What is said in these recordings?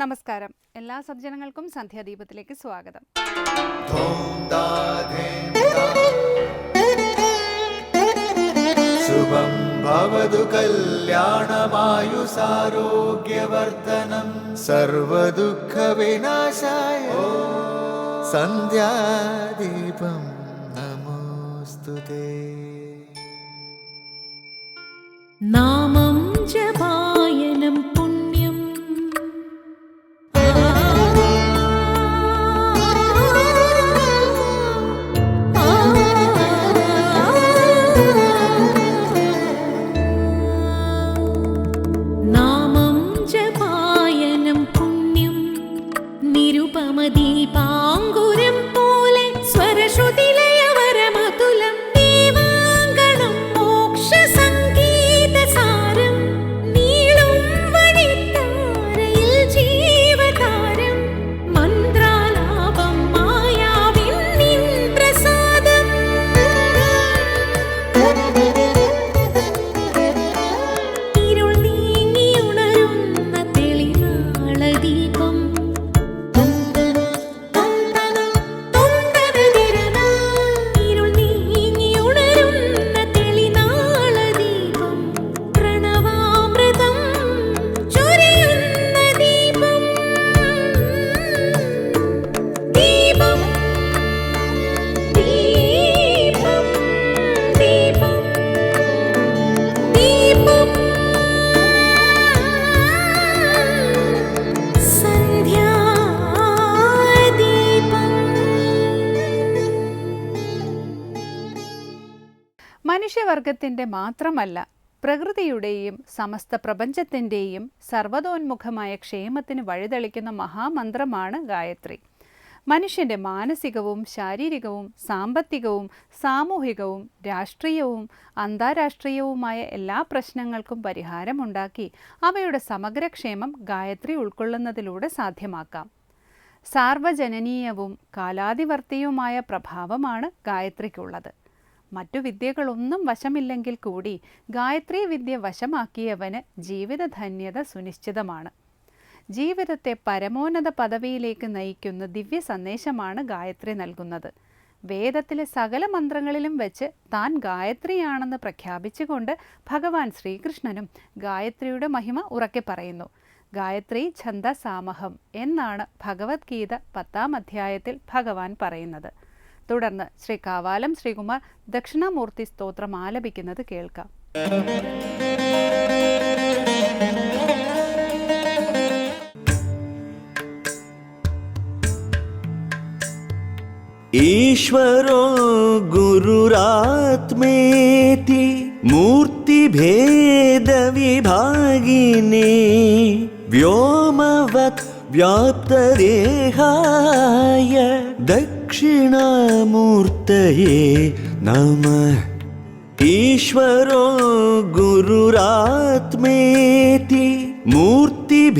നമസ്കാരം. എല്ലാ സജ്ജനങ്ങൾക്കും സന്ധ്യാദീപത്തിലേക്ക് സ്വാഗതം. ശുഭം ഭവതു കല്യാണമായുസാരോഗ്യവർദ്ധനം സർവദുഃഖ വിനാശായ സന്ധ്യാദീപം നമോസ്തുതേ. നാമം ജപായനം പുണ്യം നാമം ജപായനം പുണ്യം നിരുപമദീപാങ്കുരം പോലെ സ്വരശ്രുതിലയവരമതുലം ദീവാങ്കണം മോക്ഷസംഗീതസാരം നീളും വഴിത്താരയിൽ ജീവതാരം മന്ത്രാലാപം മായാവിൻ നിൻ പ്രസാദം ഇരുൾ നീങ്ങിയുണരുന്ന തെളിനാളദീപം ഇരുൾ നീങ്ങിയുണരുന്ന തെളിനാളദീപം പ്രണവാമൃതം ചൊരിയുന്ന ദീപം ദീപം ദീപം ദീപം ദീപം മനുഷ്യവർഗത്തിൻ്റെ മാത്രമല്ല, പ്രകൃതിയുടെയും സമസ്ത പ്രപഞ്ചത്തിൻ്റെയും സർവതോന്മുഖമായ ക്ഷേമത്തിന് വഴിതെളിക്കുന്ന മഹാമന്ത്രമാണ് ഗായത്രി. മനുഷ്യൻ്റെ മാനസികവും ശാരീരികവും സാമ്പത്തികവും സാമൂഹികവും രാഷ്ട്രീയവും അന്താരാഷ്ട്രീയവുമായ എല്ലാ പ്രശ്നങ്ങൾക്കും പരിഹാരമുണ്ടാക്കി അവയുടെ സമഗ്രക്ഷേമം ഗായത്രി ഉൾക്കൊള്ളുന്നതിലൂടെ സാധ്യമാക്കാം. സാർവജനനീയവും കാലാതിവർത്തിയുമായ പ്രഭാവമാണ് ഗായത്രിക്കുള്ളത്. മറ്റു വിദ്യകളൊന്നും വശമില്ലെങ്കിൽ കൂടി ഗായത്രി വിദ്യ വശമാക്കിയവന് ജീവിതധന്യത സുനിശ്ചിതമാണ്. ജീവിതത്തെ പരമോന്നത പദവിയിലേക്ക് നയിക്കുന്ന ദിവ്യ സന്ദേശമാണ് ഗായത്രി നൽകുന്നത്. വേദത്തിലെ സകല മന്ത്രങ്ങളിലും വെച്ച് താൻ ഗായത്രിയാണെന്ന് പ്രഖ്യാപിച്ചുകൊണ്ട് ഭഗവാൻ ശ്രീകൃഷ്ണനും ഗായത്രിയുടെ മഹിമ ഉറക്കെ പറയുന്നു. ഗായത്രി ഛന്ദസാമഹം എന്നാണ് ഭഗവത്ഗീത 10-ാം അധ്യായത്തിൽ ഭഗവാൻ പറയുന്നത്. തുടർന്ന് ശ്രീ കാവാലം ശ്രീകുമാർ ദക്ഷിണാമൂർത്തി സ്തോത്രം ആലപിക്കുന്നത് കേൾക്കാം. ഈശ്വരോ ഗുരുരാത്മേതി മൂർത്തിഭേദവിഭാഗിനേ വ്യോമവത് വ്യാപ്തദേഹായ ദക്ഷിണാമൂർത്തയേ നമഃ. ഈശ്വരോ ഗുരുരാത്മേതി മൂർത്തിഭേദവിഭാഗിനേ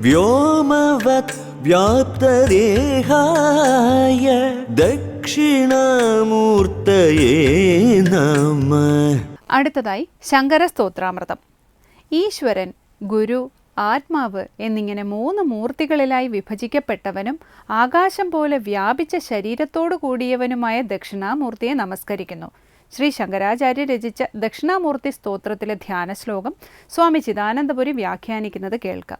വ്യോമവത് വ്യാപ്തദേഹായ ദക്ഷിണാമൂർത്തയേ നമഃ. അടുത്തതായി ശങ്കര സ്തോത്രാമൃതം. ഈശ്വരൻ, ഗുരു, ആത്മാവ് എന്നിങ്ങനെ 3 മൂർത്തികളിലായി വിഭജിക്കപ്പെട്ടവനും ആകാശം പോലെ വ്യാപിച്ച ശരീരത്തോടു കൂടിയവനുമായ ദക്ഷിണാമൂർത്തിയെ നമസ്കരിക്കുന്നു. ശ്രീ ശങ്കരാചാര്യ രചിച്ച ദക്ഷിണാമൂർത്തി സ്തോത്രത്തിലെ ധ്യാന ശ്ലോകം സ്വാമി ചിദാനന്ദപുരി വ്യാഖ്യാനിക്കുന്നത് കേൾക്കാം.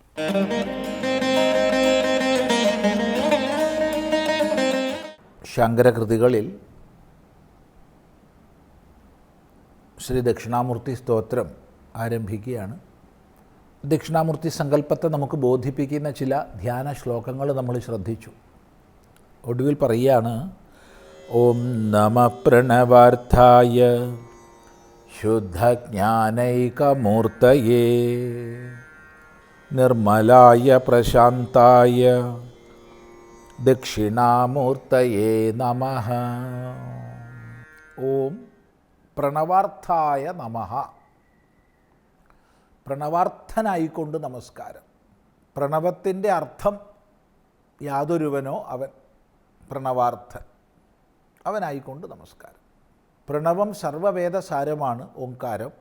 ശങ്കരകൃതികളിൽ ശ്രീ ദക്ഷിണാമൂർത്തി സ്തോത്രം ആരംഭിക്കുകയാണ്. ദക്ഷിണാമൂർത്തി സങ്കല്പത്തെ നമുക്ക് ബോധിപ്പിക്കുന്ന ചില ധ്യാന ശ്ലോകങ്ങൾ നമ്മൾ ശ്രദ്ധിച്ചു. ഒടുവിൽ പറയുകയാണ്, ഓം നമ പ്രണവാർത്ഥായ ശുദ്ധജ്ഞാനൈകമൂർത്തയേ നിർമ്മലായ പ്രശാന്തായ ദക്ഷിണാമൂർത്തയേ നമഃ. ഓം പ്രണവാർത്ഥായ നമഃ. പ്രണവാർത്ഥനായിക്കൊണ്ട് നമസ്കാരം. പ്രണവത്തിൻ്റെ അർത്ഥം യാതൊരുവനോ അവൻ പ്രണവാർത്ഥൻ, അവനായിക്കൊണ്ട് നമസ്കാരം. പ്രണവം സർവവേദസാരമാണ് ഓംകാരം.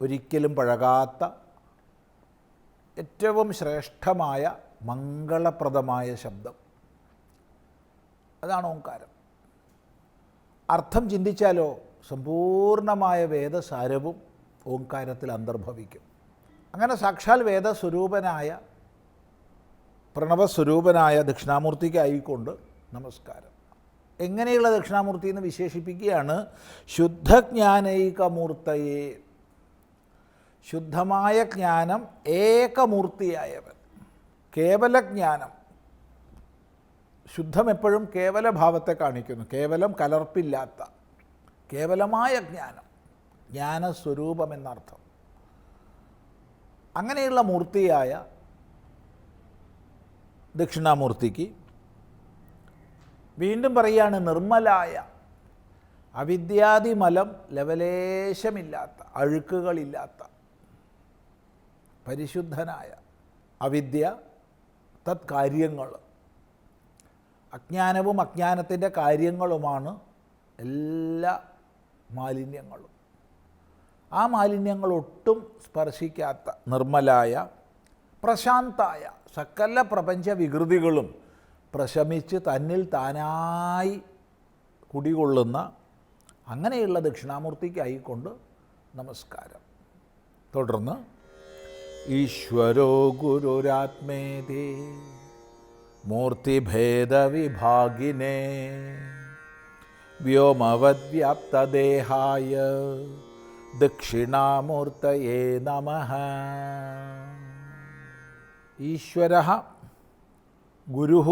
ഒരിക്കലും പഴകാത്ത ഏറ്റവും ശ്രേഷ്ഠമായ മംഗളപ്രദമായ ശബ്ദം. അതാണ് ഓംകാരം. അർത്ഥം ചിന്തിച്ചാലോ സമ്പൂർണമായ വേദസാരവും ഓംകാരത്തിൽ അന്തർഭവിക്കും. അങ്ങനെ സാക്ഷാൽ വേദസ്വരൂപനായ പ്രണവസ്വരൂപനായ ദക്ഷിണാമൂർത്തിക്കായിക്കൊണ്ട് നമസ്കാരം. എങ്ങനെയുള്ള ദക്ഷിണാമൂർത്തി എന്ന് വിശേഷിപ്പിക്കുകയാണ് ശുദ്ധജ്ഞാനൈകമൂർത്തയെ. ശുദ്ധമായ ജ്ഞാനം ഏകമൂർത്തിയായവൻ. കേവലജ്ഞാനം, ശുദ്ധം എപ്പോഴും കേവലഭാവത്തെ കാണിക്കുന്നു. കേവലം കലർപ്പില്ലാത്ത കേവലമായ ജ്ഞാനം, ജ്ഞാനസ്വരൂപം എന്നർത്ഥം. അങ്ങനെയുള്ള മൂർത്തിയായ ദക്ഷിണാമൂർത്തിക്ക് വീണ്ടും പറയുകയാണ് നിർമ്മലായ, അവിദ്യാദിമലം ലവലേശമില്ലാത്ത, അഴുക്കുകളില്ലാത്ത, പരിശുദ്ധനായ. അവിദ്യ തത്കാര്യങ്ങൾ, അജ്ഞാനവും അജ്ഞാനത്തിൻ്റെ കാര്യങ്ങളുമാണ് എല്ലാ മാലിന്യങ്ങളും. ആ മാലിന്യങ്ങളൊട്ടും സ്പർശിക്കാത്ത നിർമ്മലായ, പ്രശാന്തായ, സകല പ്രപഞ്ച വികൃതികളും പ്രശമിച്ച് തന്നിൽ താനായി കുടികൊള്ളുന്ന അങ്ങനെയുള്ള ദക്ഷിണാമൂർത്തിക്കായിക്കൊണ്ട് നമസ്കാരം. തുടർന്ന് ഈശ്വരോ ഗുരുരാത്മേതി മൂർത്തിഭേദവിഭാഗിനേ വ്യോമവദ്വ്യാപ്തദേഹായ ദക്ഷിണാമൂർത്തയേ നമഃ. ഈശ്വരഃ ഗുരുഃ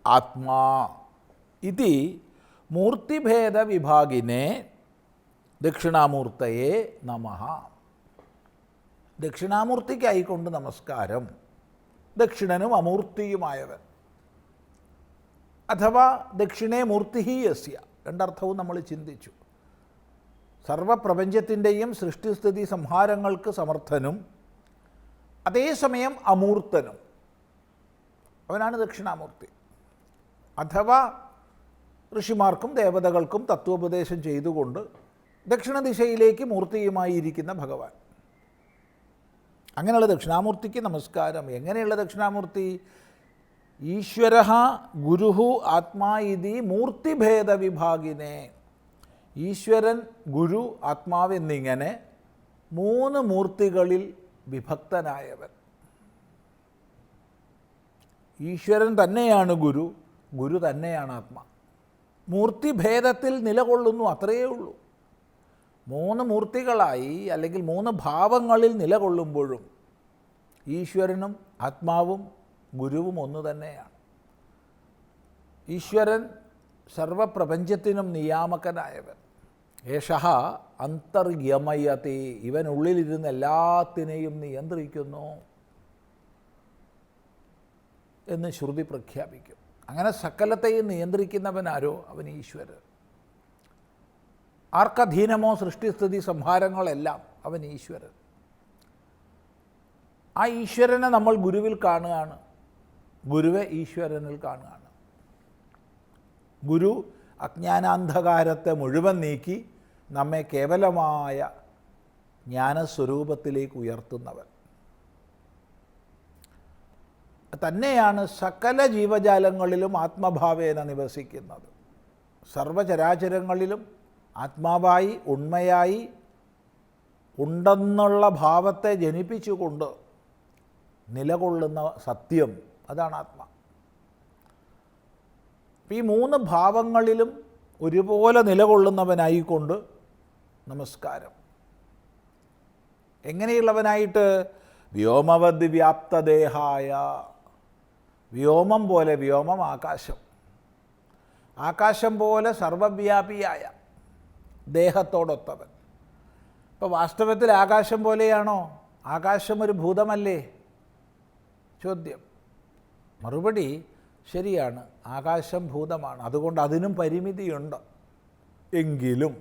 ആത്മാ ഇതി മൂർത്തിഭേദവിഭാഗിനേ ദക്ഷിണാമൂർത്തയേ നമഃ. ദക്ഷിണാമൂർത്തിക്കായിക്കൊണ്ട് നമസ്കാരം. ദക്ഷിണനും അമൂർത്തിയുമായവൻ, അഥവാ ദക്ഷിണേ മൂർത്തി യസ്യ, രണ്ടർത്ഥവും നമ്മൾ ചിന്തിച്ചു. സർവപ്രപഞ്ചത്തിൻ്റെയും സൃഷ്ടിസ്ഥിതി സംഹാരങ്ങൾക്ക് സമർത്ഥനും അതേസമയം അമൂർത്തനും അവനാണ് ദക്ഷിണാമൂർത്തി. അഥവാ ഋഷിമാർക്കും ദേവതകൾക്കും തത്വോപദേശം ചെയ്തുകൊണ്ട് ദക്ഷിണ ദിശയിലേക്ക് മൂർത്തിയുമായി ഇരിക്കുന്ന ഭഗവാൻ. അങ്ങനെയുള്ള ദക്ഷിണാമൂർത്തിക്ക് നമസ്കാരം. എങ്ങനെയുള്ള ദക്ഷിണാമൂർത്തി? ഈശ്വരഃ ഗുരുഃ ആത്മാ ഇതി മൂർത്തിഭേദവിഭാഗിനേ. ഈശ്വരൻ, ഗുരു, ആത്മാവ് എന്നിങ്ങനെ മൂന്ന് മൂർത്തികളിൽ വിഭക്തനായവൻ. ഈശ്വരൻ തന്നെയാണ് ഗുരു, ഗുരു തന്നെയാണ് ആത്മാ. മൂർത്തിഭേദത്തിൽ നിലകൊള്ളുന്നു, അത്രയേ ഉള്ളൂ. മൂന്ന് മൂർത്തികളായി അല്ലെങ്കിൽ മൂന്ന് ഭാവങ്ങളിൽ നിലകൊള്ളുമ്പോഴും ഈശ്വരനും ആത്മാവും ഗുരുവും ഒന്നു തന്നെയാണ്. ഈശ്വരൻ സർവപ്രപഞ്ചത്തിനും നിയാമകനായവൻ. ഏഷഃ അന്തർയമയതി, ഇവൻ ഉള്ളിലിരുന്ന് എല്ലാത്തിനെയും നിയന്ത്രിക്കുന്നു എന്ന് ശ്രുതി പ്രഖ്യാപിക്കും. അങ്ങനെ സകലത്തെയും നിയന്ത്രിക്കുന്നവനാരോ അവൻ ഈശ്വരൻ. ആർക്കധീനമോ സൃഷ്ടിസ്ഥിതി സംഹാരങ്ങളെല്ലാം അവൻ ഈശ്വരൻ. ആ ഈശ്വരനെ നമ്മൾ ഗുരുവിൽ കാണുകയാണ്, ഗുരുവെ ഈശ്വരനിൽ കാണുകയാണ്. ഗുരു അജ്ഞാനാന്ധകാരത്തെ മുഴുവൻ നീക്കി നമ്മെ കേവലമായ ജ്ഞാനസ്വരൂപത്തിലേക്ക് ഉയർത്തുന്നവൻ തന്നെയാണ്. സകല ജീവജാലങ്ങളിലും ആത്മഭാവേന നിവസിക്കുന്നത്. സർവചരാചരങ്ങളിലും ആത്മാവായി, ഉണ്മയായി ഉണ്ടെന്നുള്ള ഭാവത്തെ ജനിപ്പിച്ചുകൊണ്ട് നിലകൊള്ളുന്ന സത്യം, അതാണ് ആത്മാ. ഈ മൂന്ന് ഭാവങ്ങളിലും ഒരുപോലെ നിലകൊള്ളുന്നവനായിക്കൊണ്ട് നമസ്കാരം. എങ്ങനെയുള്ളവനായിട്ട്? വ്യോമവദ് വ്യാപ്തദേഹായ. വ്യോമം പോലെ, വ്യോമം ആകാശം, ആകാശം പോലെ സർവവ്യാപിയായ ദേഹത്തോടൊത്തവൻ. ഇപ്പോൾ വാസ്തവത്തിൽ ആകാശം പോലെയാണോ? ആകാശം ഒരു ഭൂതമല്ലേ? ചോദ്യം. മറുപടി ശരിയാണ്, ആകാശം ഭൂതമാണ്. അതുകൊണ്ട് അതിനും പരിമിതിയുണ്ട്. എങ്കിലും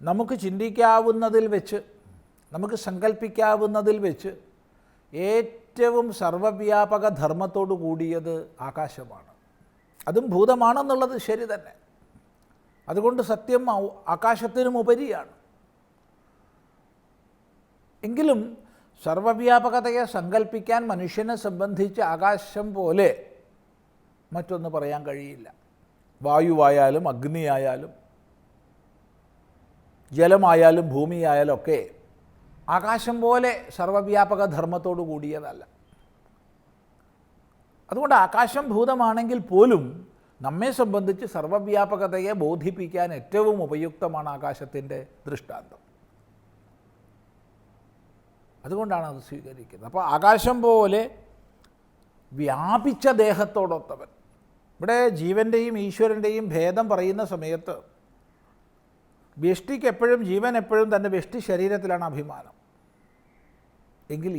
നമുക്ക് ചിന്തിക്കാവുന്നതിൽ വെച്ച്, നമുക്ക് സങ്കല്പിക്കാവുന്നതിൽ വെച്ച് ഏറ്റവും സർവവ്യാപക ധർമ്മത്തോടു കൂടിയത് ആകാശമാണ്. അതും ഭൂതമാണെന്നുള്ളത് ശരി തന്നെ. അതുകൊണ്ട് സത്യം ആകാശത്തിനും ഉപരിയാണ്. എങ്കിലും സർവവ്യാപകതയെ സങ്കല്പിക്കാൻ മനുഷ്യനെ സംബന്ധിച്ച് ആകാശം പോലെ മറ്റൊന്ന് പറയാൻ കഴിയില്ല. വായുവായാലും അഗ്നിയായാലും ജലമായാലും ഭൂമിയായാലും ഒക്കെ ആകാശം പോലെ സർവവ്യാപക ധർമ്മത്തോടു കൂടിയതല്ല. അതുകൊണ്ട് ആകാശം ഭൂതമാണെങ്കിൽ പോലും നമ്മെ സംബന്ധിച്ച് സർവവ്യാപകതയെ ബോധിപ്പിക്കാൻ ഏറ്റവും ഉപയുക്തമാണ് ആകാശത്തിൻ്റെ ദൃഷ്ടാന്തം. അതുകൊണ്ടാണ് അത് സ്വീകരിക്കുന്നത്. അപ്പോൾ ആകാശം പോലെ വ്യാപിച്ച ദേഹത്തോടൊത്തവൻ. ഇവിടെ ജീവൻ്റെയും ഈശ്വരൻ്റെയും ഭേദം പറയുന്ന സമയത്ത് വ്യഷ്ടിക്ക് എപ്പോഴും, ജീവൻ എപ്പോഴും തൻ്റെ വ്യഷ്ടി ശരീരത്തിലാണ് അഭിമാനം. എങ്കിൽ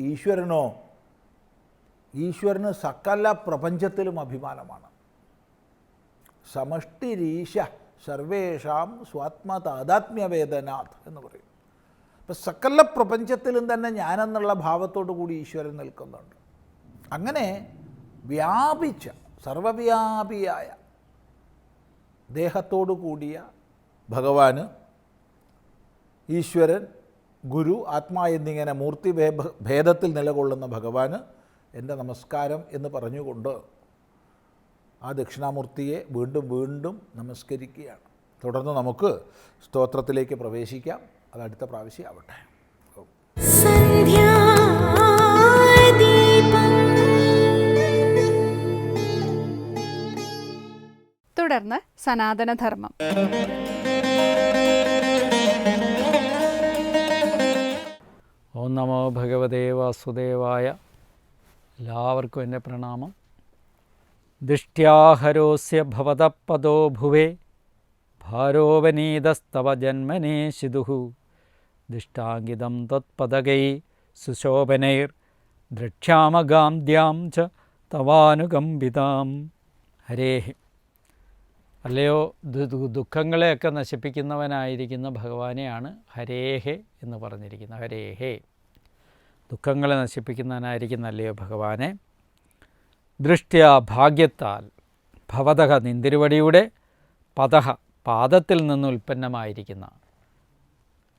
ഈശ്വരന് സകല പ്രപഞ്ചത്തിലും അഭിമാനമാണ്. സമഷ്ടിരീശ സർവേഷാം സ്വാത്മതാദാത്മ്യവേദനാഥ് എന്ന് പറയും. അപ്പം സകല പ്രപഞ്ചത്തിലും തന്നെ ഞാനെന്നുള്ള ഭാവത്തോടു കൂടി ഈശ്വരൻ നിൽക്കുന്നുണ്ട്. അങ്ങനെ വ്യാപിച്ച സർവവ്യാപിയായ ദേഹത്തോടു കൂടിയ ഭഗവാന്, ഈശ്വരൻ, ഗുരു, ആത്മാ എന്നിങ്ങനെ മൂർത്തി ഭേദത്തിൽ നിലകൊള്ളുന്ന ഭഗവാന് എൻ്റെ നമസ്കാരം എന്ന് പറഞ്ഞുകൊണ്ട് ആ ദക്ഷിണാമൂർത്തിയെ വീണ്ടും വീണ്ടും നമസ്കരിക്കുകയാണ്. തുടർന്ന് നമുക്ക് സ്തോത്രത്തിലേക്ക് പ്രവേശിക്കാം. അത് അടുത്ത പ്രാവശ്യം ആവട്ടെ. തുടർന്ന് സനാതനധർമ്മം. ഓം നമോ ഭഗവതേ വാസുദേവായ. എല്ലാവർക്കും എൻ്റെ പ്രണാമം. ദൃഷ്ട്യാഹരോസ്യ ഭവതപദോ ഭുവേ ഭാരോവനീതസ്തവ ജന്മനേ ശിദുഃ ദിഷ്ടാങ്കിതം ത്വത്പദകൈ സുശോഭനൈർ ദ്രക്ഷ്യാമഗാംദ്യാം ച തവാനുകമ്പിതാം. ഹരേഹി. അല്ലയോ ദുഃഖങ്ങളെയൊക്കെ നശിപ്പിക്കുന്നവനായിരിക്കുന്ന ഭഗവാനെയാണ് ഹരേഹേ എന്ന് പറഞ്ഞിരിക്കുന്നത്. ഹരേഹേ, ദുഃഖങ്ങളെ നശിപ്പിക്കുന്നവനായിരിക്കുന്ന അല്ലയോ ഭഗവാനെ. ദൃഷ്ട്യാ, ഭാഗ്യത്താൽ, ഭവതഃ നിന്തിരുവടിയുടെ, പദഃ പാദത്തിൽ നിന്ന് ഉൽപ്പന്നമായിരിക്കുന്ന,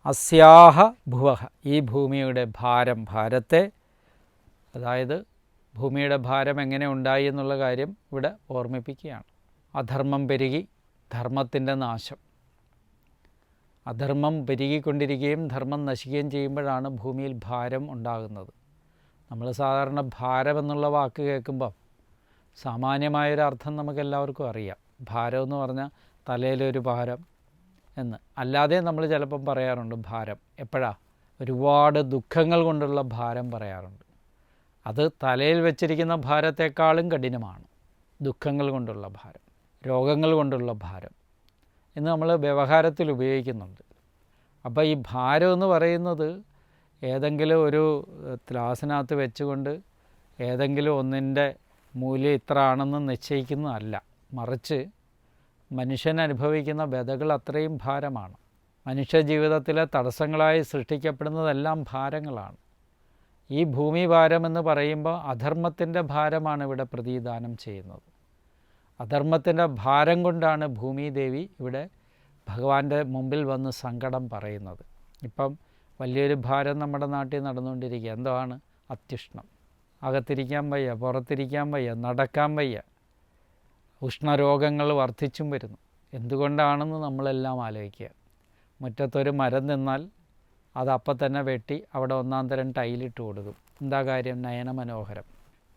അസ്യാഹ ഭുവഃ ഈ ഭൂമിയുടെ ഭാരം, ഭാരത്തെ, അതായത് ഭൂമിയുടെ ഭാരം എങ്ങനെ ഉണ്ടായി എന്നുള്ള കാര്യം ഇവിടെ ഓർമ്മിപ്പിക്കുകയാണ്. അധർമ്മം പെരുകി ധർമ്മത്തിൻ്റെ നാശം. അധർമ്മം പെരുകിക്കൊണ്ടിരിക്കുകയും ധർമ്മം നശിക്കുകയും ചെയ്യുമ്പോഴാണ് ഭൂമിയിൽ ഭാരം ഉണ്ടാകുന്നത്. നമ്മൾ സാധാരണ ഭാരം എന്നുള്ള വാക്ക് കേൾക്കുമ്പം സാമാന്യമായൊരർത്ഥം നമുക്കെല്ലാവർക്കും അറിയാം. ഭാരം എന്ന് പറഞ്ഞാൽ തലയിലൊരു ഭാരം എന്ന്. അല്ലാതെ നമ്മൾ ചിലപ്പം പറയാറുണ്ട് ഭാരം. എപ്പോഴാണ്? ഒരുപാട് ദുഃഖങ്ങൾ കൊണ്ടുള്ള ഭാരം പറയാറുണ്ട്. അത് തലയിൽ വെച്ചിരിക്കുന്ന ഭാരത്തെക്കാളും കഠിനമാണ് ദുഃഖങ്ങൾ കൊണ്ടുള്ള ഭാരം, രോഗങ്ങൾ കൊണ്ടുള്ള ഭാരം എന്ന് നമ്മൾ വ്യവഹാരത്തിൽ ഉപയോഗിക്കുന്നുണ്ട്. അപ്പോൾ ഈ ഭാരം എന്ന് പറയുന്നത് ഏതെങ്കിലും ഒരു ത്ലാസിനകത്ത് വെച്ചുകൊണ്ട് ഏതെങ്കിലും ഒന്നിൻ്റെ മൂല്യം ഇത്ര ആണെന്ന് നിശ്ചയിക്കുന്നതല്ല. മറിച്ച് മനുഷ്യൻ അനുഭവിക്കുന്ന വ്യതകൾ അത്രയും ഭാരമാണ്. മനുഷ്യ ജീവിതത്തിലെ തടസ്സങ്ങളായി സൃഷ്ടിക്കപ്പെടുന്നതെല്ലാം ഭാരങ്ങളാണ്. ഈ ഭൂമി ഭാരമെന്ന് പറയുമ്പോൾ അധർമ്മത്തിൻ്റെ ഭാരമാണ് ഇവിടെ പ്രതിദാനം ചെയ്യുന്നത്. അധർമ്മത്തിൻ്റെ ഭാരം കൊണ്ടാണ് ഭൂമിദേവി ഇവിടെ ഭഗവാന്റെ മുമ്പിൽ വന്ന് സങ്കടം പറയുന്നത്. ഇപ്പം വലിയൊരു ഭാരം നമ്മുടെ നാട്ടിൽ നടന്നുകൊണ്ടിരിക്കുക. എന്താണ്? അത്യുഷ്ണം. അകത്തിരിക്കാൻ വയ്യ, പുറത്തിരിക്കാൻ വയ്യ, നടക്കാൻ വയ്യ. ഉഷ്ണരോഗങ്ങൾ വർദ്ധിച്ചും വരുന്നു. എന്തുകൊണ്ടാണെന്ന് നമ്മളെല്ലാം ആലോചിക്കുക. മുറ്റത്തൊരു മരം നിന്നാൽ അത് അപ്പം തന്നെ വെട്ടി അവിടെ ഒന്നാം തരം ടൈലിട്ട് കൊടുക്കും. എന്താ കാര്യം? നയനമനോഹരം.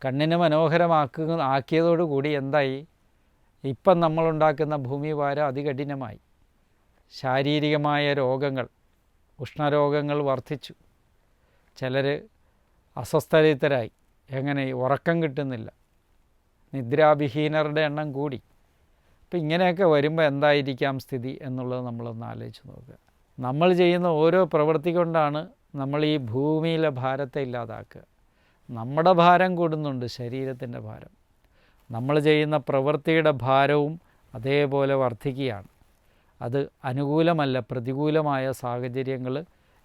കണ്ണിന് ആക്കിയതോടുകൂടി എന്തായി? ഇപ്പം നമ്മളുണ്ടാക്കുന്ന ഭൂമിഭാരം അതികഠിനമായി. ശാരീരികമായ രോഗങ്ങൾ, ഉഷ്ണരോഗങ്ങൾ വർദ്ധിച്ചു. ചിലർ അസ്വസ്ഥതരായി. എങ്ങനെ? ഉറക്കം കിട്ടുന്നില്ല. നിദ്രാവിഹീനരുടെ എണ്ണം കൂടി. അപ്പം ഇങ്ങനെയൊക്കെ വരുമ്പോൾ എന്തായിരിക്കാം സ്ഥിതി എന്നുള്ളത് നമ്മളൊന്ന് ആലോചിച്ച് നോക്കുക. നമ്മൾ ചെയ്യുന്ന ഓരോ പ്രവൃത്തി കൊണ്ടാണ് നമ്മൾ ഈ ഭൂമിയിലെ ഭാരത്തെ ഇല്ലാതാക്കുക. നമ്മുടെ ഭാരം കൂടുന്നുണ്ട്, ശരീരത്തിൻ്റെ ഭാരം. നമ്മൾ ചെയ്യുന്ന പ്രവൃത്തിയുടെ ഭാരവും അതേപോലെ വർദ്ധിക്കുകയാണ്. അത് അനുകൂലമല്ല, പ്രതികൂലമായ സാഹചര്യങ്ങൾ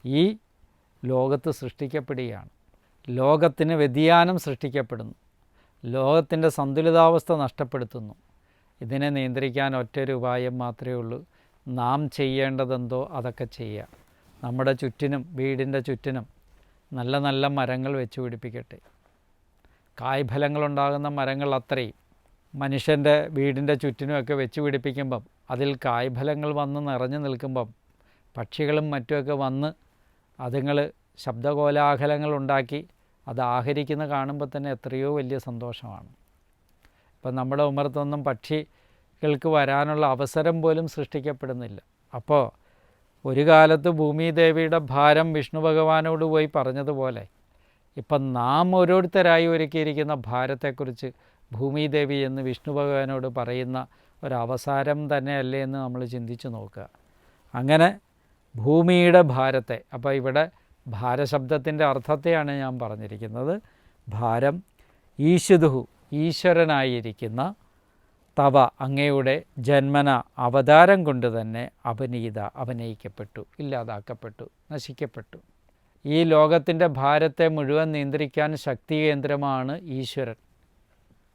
ഈ ലോകത്ത് സൃഷ്ടിക്കപ്പെടുകയാണ്. ലോകത്തിന് വ്യതിയാനം സൃഷ്ടിക്കപ്പെടുന്നു. ലോകത്തിൻ്റെ സന്തുലിതാവസ്ഥ നഷ്ടപ്പെടുത്തുന്നു. ഇതിനെ നിയന്ത്രിക്കാൻ ഒറ്റൊരു ഉപായം മാത്രമേ ഉള്ളൂ. നാം ചെയ്യേണ്ടതെന്തോ അതൊക്കെ ചെയ്യുക. നമ്മുടെ ചുറ്റിനും, വീടിൻ്റെ ചുറ്റിനും നല്ല നല്ല മരങ്ങൾ വെച്ച് പിടിപ്പിക്കട്ടെ. കായ്ഫലങ്ങളുണ്ടാകുന്ന മരങ്ങൾ അത്രയും മനുഷ്യൻ്റെ വീടിൻ്റെ ചുറ്റിനുമൊക്കെ വെച്ച് പിടിപ്പിക്കുമ്പം അതിൽ കായ്ഫലങ്ങൾ വന്ന് നിറഞ്ഞു നിൽക്കുമ്പം പക്ഷികളും മറ്റുമൊക്കെ വന്ന് അതുങ്ങൾ ശബ്ദകോലാഹലങ്ങൾ ഉണ്ടാക്കി അത് ആഹരിക്കുന്ന കാണുമ്പോൾ തന്നെ എത്രയോ വലിയ സന്തോഷമാണ്. ഇപ്പം നമ്മുടെ ഉമ്മറത്തൊന്നും പക്ഷികൾക്ക് വരാനുള്ള അവസരം പോലും സൃഷ്ടിക്കപ്പെടുന്നില്ല. അപ്പോൾ ഒരു കാലത്ത് ഭൂമിദേവിയുടെ ഭാരം വിഷ്ണു ഭഗവാനോട് പോയി പറഞ്ഞതുപോലെ ഇപ്പം നാം ഓരോരുത്തരായി ഒരുക്കിയിരിക്കുന്ന ഭാരത്തെക്കുറിച്ച് ഭൂമിദേവി എന്ന് വിഷ്ണു ഭഗവാനോട് പറയുന്ന ഒരവസാരം തന്നെയല്ലേ എന്ന് നമ്മൾ ചിന്തിച്ച് നോക്കുക. അങ്ങനെ ഭൂമിയുടെ ഭാരത്തെ, അപ്പോൾ ഇവിടെ ഭാരശബ്ദത്തിൻ്റെ അർത്ഥത്തെയാണ് ഞാൻ പറഞ്ഞിരിക്കുന്നത്. ഭാരം ഈശുദുഹു, ഈശ്വരനായിരിക്കുന്ന തവ, അങ്ങയുടെ ജന്മന അവതാരം കൊണ്ട് തന്നെ അഭിനയിക്കപ്പെട്ടു, ഇല്ലാതാക്കപ്പെട്ടു, നശിക്കപ്പെട്ടു. ഈ ലോകത്തിൻ്റെ ഭാരത്തെ മുഴുവൻ നിയന്ത്രിക്കാൻ ശക്തി കേന്ദ്രമാണ് ഈശ്വരൻ.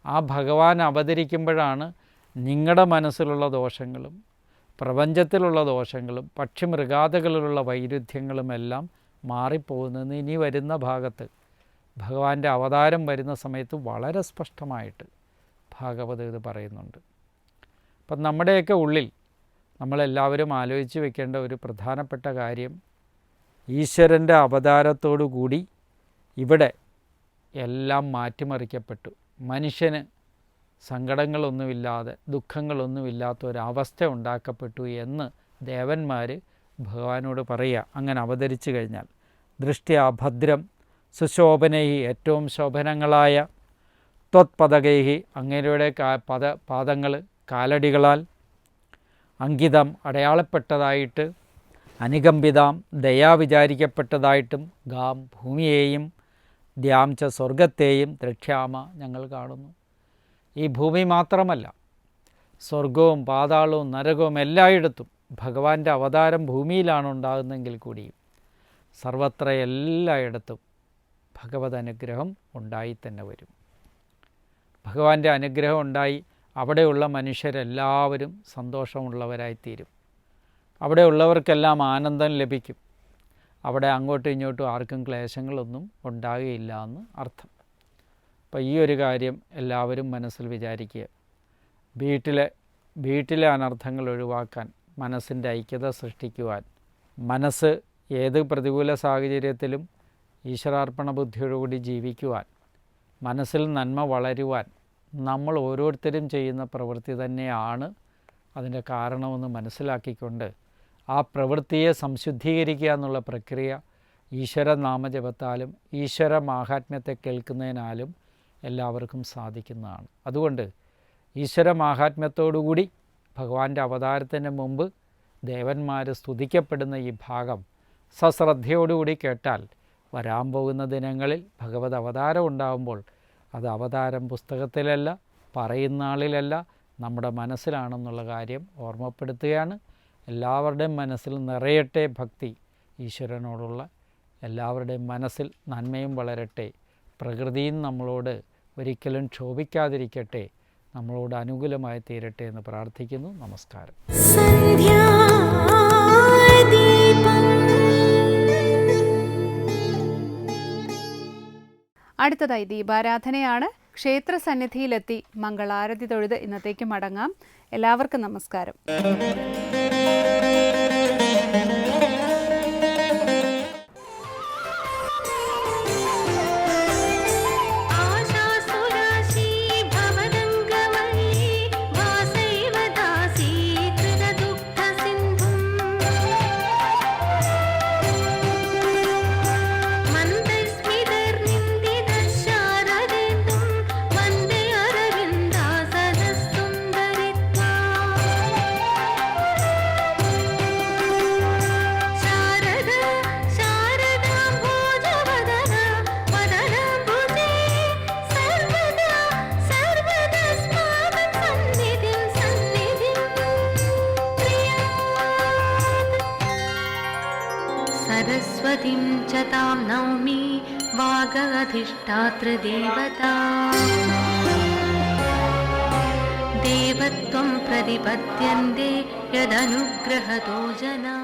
ആ ഭഗവാൻ അവതരിക്കുമ്പോഴാണ് നിങ്ങളുടെ മനസ്സിലുള്ള ദോഷങ്ങളും പ്രപഞ്ചത്തിലുള്ള ദോഷങ്ങളും പക്ഷിമൃഗാദികളിലുള്ള വൈരുദ്ധ്യങ്ങളുമെല്ലാം മാറിപ്പോകുന്നതെന്ന് ഇനി വരുന്ന ഭാഗത്ത് ഭഗവാന്റെ അവതാരം വരുന്ന സമയത്ത് വളരെ സ്പഷ്ടമായിട്ട് ഭാഗവത് ഇത് പറയുന്നുണ്ട്. അപ്പം നമ്മുടെയൊക്കെ ഉള്ളിൽ നമ്മളെല്ലാവരും ആലോചിച്ച് വെക്കേണ്ട ഒരു പ്രധാനപ്പെട്ട കാര്യം, ഈശ്വരൻ്റെ അവതാരത്തോടു കൂടി ഇവിടെ എല്ലാം മാറ്റിമറിക്കപ്പെട്ടു. മനുഷ്യന് സങ്കടങ്ങളൊന്നുമില്ലാതെ ദുഃഖങ്ങളൊന്നുമില്ലാത്ത ഒരവസ്ഥ ഉണ്ടാക്കപ്പെട്ടു എന്ന് ദേവന്മാർ ഭഗവാനോട് പറയുക. അങ്ങനെ അവതരിച്ചു കഴിഞ്ഞാൽ ദൃഷ്ട്യാ ഭദ്രം സുശോഭനൈഹി, ഏറ്റവും ശോഭനങ്ങളായ ത്വത്പദകൈഹി, അങ്ങയുടെ പാദങ്ങൾ കാലടികളാൽ അങ്കിതം അടയാളപ്പെട്ടതായിട്ട്, അനുകമ്പിതാം ദയാ വിചാരിക്കപ്പെട്ടതായിട്ടും, ഗാം ഭൂമിയെയും ദ്യാം ച സ്വർഗത്തെയും ദ്രക്ഷ്യാമ ഞങ്ങൾ കാണുന്നു. ഈ ഭൂമി മാത്രമല്ല, സ്വർഗവും പാതാളവും നരകവും എല്ലായിടത്തും ഭഗവാന്റെ അവതാരം ഭൂമിയിലാണ് ഉണ്ടാകുന്നതെങ്കിൽ കൂടിയും സർവത്ര എല്ലായിടത്തും ഭഗവത് അനുഗ്രഹം ഉണ്ടായി തന്നെ വരും. ഭഗവാന്റെ അനുഗ്രഹം ഉണ്ടായി അവിടെയുള്ള മനുഷ്യരെല്ലാവരും സന്തോഷമുള്ളവരായിത്തീരും. അവിടെ ഉള്ളവർക്കെല്ലാം ആനന്ദം ലഭിക്കും. അവിടെ അങ്ങോട്ടും ഇങ്ങോട്ടും ആർക്കും ക്ലേശങ്ങളൊന്നും ഉണ്ടാകുകയില്ല എന്ന് അർത്ഥം. അപ്പോൾ ഈ ഒരു കാര്യം എല്ലാവരും മനസ്സിൽ വിചാരിക്കുക. വീട്ടിലെ അനർത്ഥങ്ങൾ ഒഴിവാക്കാൻ, മനസ്സിൻ്റെ ഐക്യത സൃഷ്ടിക്കുവാൻ, മനസ്സ് ഏത് പ്രതികൂല സാഹചര്യത്തിലും ഈശ്വരാർപ്പണ ബുദ്ധിയോടുകൂടി ജീവിക്കുവാൻ, മനസ്സിൽ നന്മ വളരുവാൻ നമ്മൾ ഓരോരുത്തരും ചെയ്യുന്ന പ്രവൃത്തി തന്നെയാണ് അതിൻ്റെ കാരണമെന്ന് മനസ്സിലാക്കിക്കൊണ്ട് ആ പ്രവൃത്തിയെ സംശുദ്ധീകരിക്കുക എന്നുള്ള പ്രക്രിയ ഈശ്വര നാമജപത്താലും ഈശ്വര മാഹാത്മ്യത്തെ കേൾക്കുന്നതിനാലും എല്ലാവർക്കും സാധിക്കുന്നതാണ്. അതുകൊണ്ട് ഈശ്വര മാഹാത്മ്യത്തോടുകൂടി ഭഗവാന്റെ അവതാരത്തിന് മുമ്പ് ദേവന്മാർ സ്തുതിക്കപ്പെടുന്ന ഈ ഭാഗം സശ്രദ്ധയോടുകൂടി കേട്ടാൽ വരാൻ പോകുന്ന ദിനങ്ങളിൽ ഭഗവത് അവതാരം ഉണ്ടാകുമ്പോൾ അത് അവതാരം പുസ്തകത്തിലല്ല, പറയുന്ന ആളിലല്ല, നമ്മുടെ മനസ്സിലാണെന്നുള്ള കാര്യം ഓർമ്മപ്പെടുത്തുകയാണ്. എല്ലാവരുടെയും മനസ്സിൽ നിറയട്ടെ ഭക്തി, ഈശ്വരനോടുള്ള എല്ലാവരുടെയും മനസ്സിൽ നന്മയും വളരട്ടെ, പ്രകൃതിയും നമ്മളോട് ഒരിക്കലും ക്ഷോഭിക്കാതിരിക്കട്ടെ, നമ്മളോട് അനുകൂലമായി തീരട്ടെ എന്ന് പ്രാർത്ഥിക്കുന്നു. നമസ്കാരം. അടുത്തതായി ദീപാരാധനയാണ്. ക്ഷേത്ര സന്നിധിയിലെത്തി മംഗളാരതി തൊഴുത് ഇന്നത്തേക്ക് മടങ്ങാം. എല്ലാവർക്കും നമസ്കാരം. सरस्वतीं च तां नौमि वागधिष्ठातृदेवता देवत्वं प्रतिपद्यन्ते यदनुग्रहतो जना